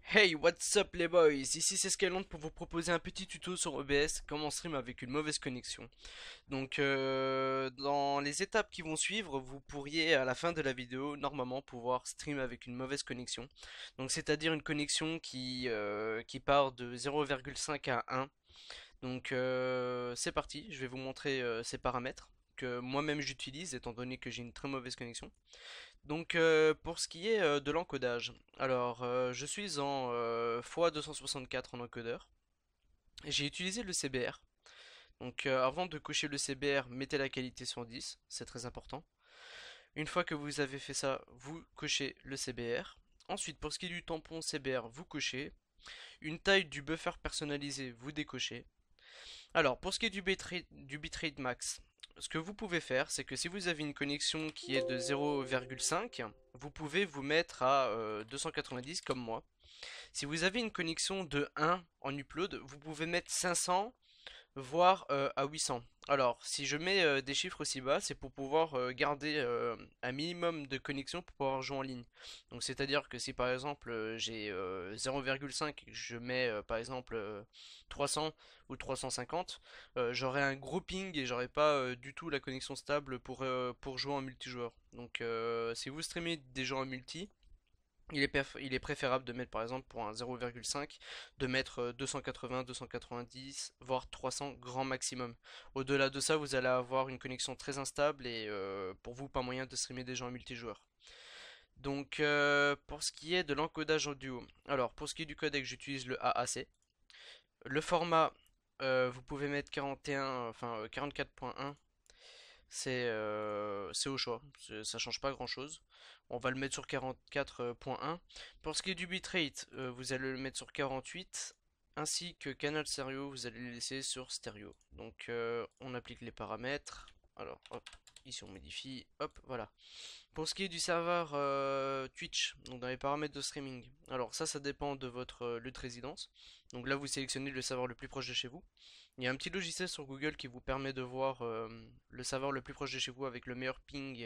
Hey, what's up les boys? Ici c'est Skyland pour vous proposer un petit tuto sur OBS, comment stream avec une mauvaise connexion. Donc dans les étapes qui vont suivre, vous pourriez à la fin de la vidéo normalement pouvoir stream avec une mauvaise connexion. Donc c'est-à-dire une connexion qui part de 0,5 à 1. Donc c'est parti, je vais vous montrer ces paramètres que moi-même j'utilise étant donné que j'ai une très mauvaise connexion. Donc pour ce qui est de l'encodage, alors je suis en x264 en encodeur. J'ai utilisé le CBR. Donc avant de cocher le CBR, mettez la qualité sur 10, c'est très important. Une fois que vous avez fait ça, vous cochez le CBR. Ensuite, pour ce qui est du tampon CBR, vous cochez. Une taille du buffer personnalisé, vous décochez. Alors, pour ce qui est du bitrate max, ce que vous pouvez faire, c'est que si vous avez une connexion qui est de 0,5, vous pouvez vous mettre à 290 comme moi. Si vous avez une connexion de 1 en upload, vous pouvez mettre 500 voire à 800. Alors, si je mets des chiffres aussi bas, c'est pour pouvoir garder un minimum de connexion pour pouvoir jouer en ligne. Donc, c'est-à-dire que si par exemple j'ai 0,5 et que je mets par exemple 300 ou 350, j'aurai un gros ping et j'aurai pas du tout la connexion stable pour jouer en multijoueur. Donc, si vous streamez des jeux en multi, il est préférable de mettre par exemple pour un 0,5 de mettre 280, 290, voire 300 grand maximum. Au-delà de ça, vous allez avoir une connexion très instable et pour vous pas moyen de streamer des gens en multijoueur. Donc pour ce qui est de l'encodage audio, alors pour ce qui est du codec, j'utilise le AAC. Le format, vous pouvez mettre 41, enfin 44.1. C'est au choix, ça change pas grand chose. On va le mettre sur 44.1. Pour ce qui est du bitrate, vous allez le mettre sur 48, ainsi que canal stéréo, vous allez le laisser sur stéréo. Donc on applique les paramètres. Alors hop, ici on modifie, hop, voilà. Pour ce qui est du serveur Twitch, donc dans les paramètres de streaming, alors ça dépend de votre lieu de résidence. Donc là vous sélectionnez le serveur le plus proche de chez vous. Il y a un petit logiciel sur Google qui vous permet de voir le serveur le plus proche de chez vous avec le meilleur ping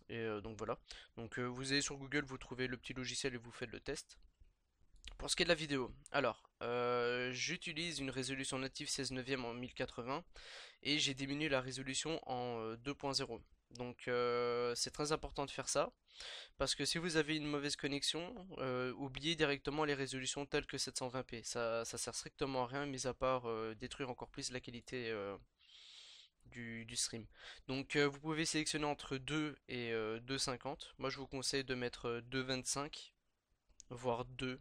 et donc voilà. Donc vous allez sur Google, vous trouvez le petit logiciel et vous faites le test. Pour ce qui est de la vidéo, alors j'utilise une résolution native 16 neuvième en 1080 et j'ai diminué la résolution en 2.0. Donc c'est très important de faire ça parce que si vous avez une mauvaise connexion, oubliez directement les résolutions telles que 720p. Ça sert strictement à rien, mis à part détruire encore plus la qualité du stream. Donc vous pouvez sélectionner entre 2 et 2,50. Moi je vous conseille de mettre 2,25, voire 2.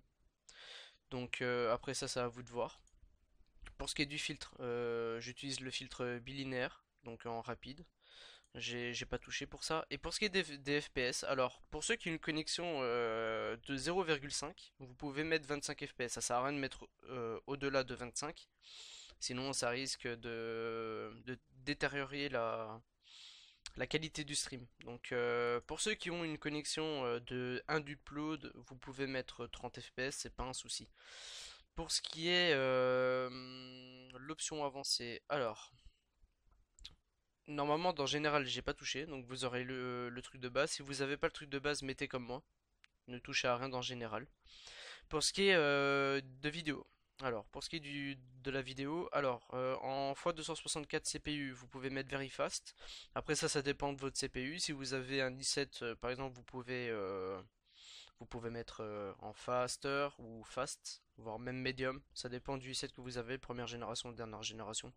Donc après ça, c'est à vous de voir. Pour ce qui est du filtre, j'utilise le filtre bilinéaire, donc en rapide. J'ai pas touché pour ça. Et pour ce qui est des FPS, alors pour ceux qui ont une connexion de 0,5, vous pouvez mettre 25 FPS. Ça sert à rien de mettre au-delà de 25. Sinon ça risque de détériorer la qualité du stream. Donc pour ceux qui ont une connexion de 1 d'upload, vous pouvez mettre 30 FPS, c'est pas un souci. Pour ce qui est l'option avancée, alors normalement dans général j'ai pas touché, donc vous aurez le truc de base. Si vous avez pas le truc de base, mettez comme moi. Ne touchez à rien dans général. Pour ce qui est de vidéo, alors pour ce qui est de la vidéo, alors en x264 CPU, vous pouvez mettre very fast. Après ça dépend de votre CPU. Si vous avez un i7 par exemple, vous pouvez mettre en faster ou fast, voire même medium. Ça dépend du i7 que vous avez, première génération ou dernière génération.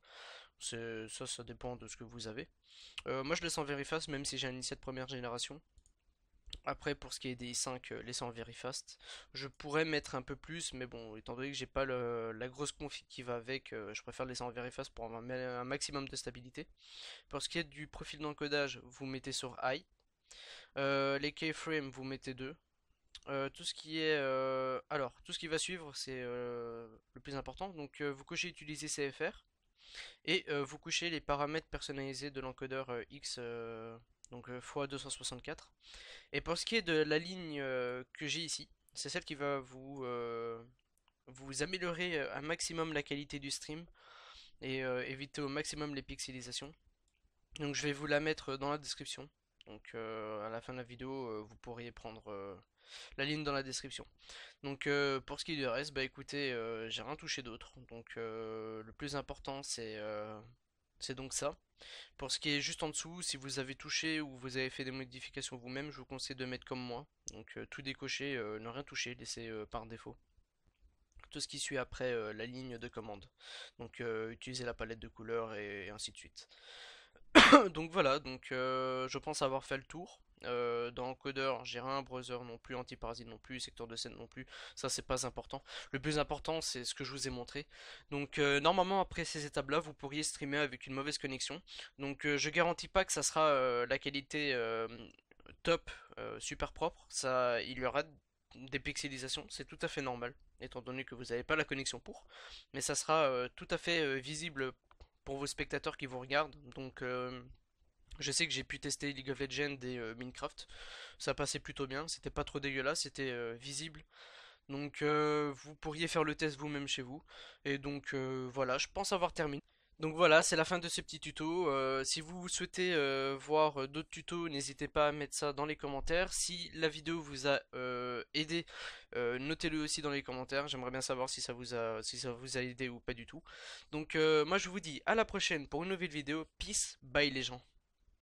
Ça dépend de ce que vous avez. Moi je laisse en very fast même si j'ai un i7 première génération. Après, pour ce qui est des i5, laissant en very fast, je pourrais mettre un peu plus, mais bon, étant donné que j'ai pas la grosse config qui va avec, je préfère laisser en very fast pour avoir un maximum de stabilité. Pour ce qui est du profil d'encodage, vous mettez sur high. Les keyframes, vous mettez 2. Tout ce qui va suivre, c'est le plus important. Donc, vous cochez utiliser CFR. Et vous couchez les paramètres personnalisés de l'encodeur X, donc x264. Et pour ce qui est de la ligne que j'ai ici, c'est celle qui va vous améliorer un maximum la qualité du stream et éviter au maximum les pixelisations. Donc je vais vous la mettre dans la description. Donc à la fin de la vidéo, vous pourriez prendre la ligne dans la description. Donc pour ce qui est du reste, bah écoutez, j'ai rien touché d'autre. Donc le plus important c'est donc ça. Pour ce qui est juste en dessous, si vous avez touché ou vous avez fait des modifications vous-même, je vous conseille de mettre comme moi. Donc tout décocher, ne rien toucher, laisser par défaut. Tout ce qui suit après la ligne de commande. Donc utiliser la palette de couleurs et ainsi de suite. Donc voilà, donc je pense avoir fait le tour. Dans Codeur, j'ai rien, Browser non plus, Antiparasite non plus, Secteur de scène non plus, ça c'est pas important. Le plus important c'est ce que je vous ai montré. Donc normalement après ces étapes là vous pourriez streamer avec une mauvaise connexion. Donc je garantis pas que ça sera la qualité top, super propre, ça, il y aura des pixelisations, c'est tout à fait normal, étant donné que vous n'avez pas la connexion pour, mais ça sera tout à fait visible pour vos spectateurs qui vous regardent. Donc je sais que j'ai pu tester League of Legends et Minecraft, ça passait plutôt bien, c'était pas trop dégueulasse, c'était visible. Donc vous pourriez faire le test vous-même chez vous. Et donc voilà, je pense avoir terminé. Donc voilà, c'est la fin de ce petit tuto. Si vous souhaitez voir d'autres tutos, n'hésitez pas à mettre ça dans les commentaires. Si la vidéo vous a aidé, notez-le aussi dans les commentaires. J'aimerais bien savoir si ça vous a aidé ou pas du tout. Donc moi je vous dis à la prochaine pour une nouvelle vidéo. Peace, bye les gens.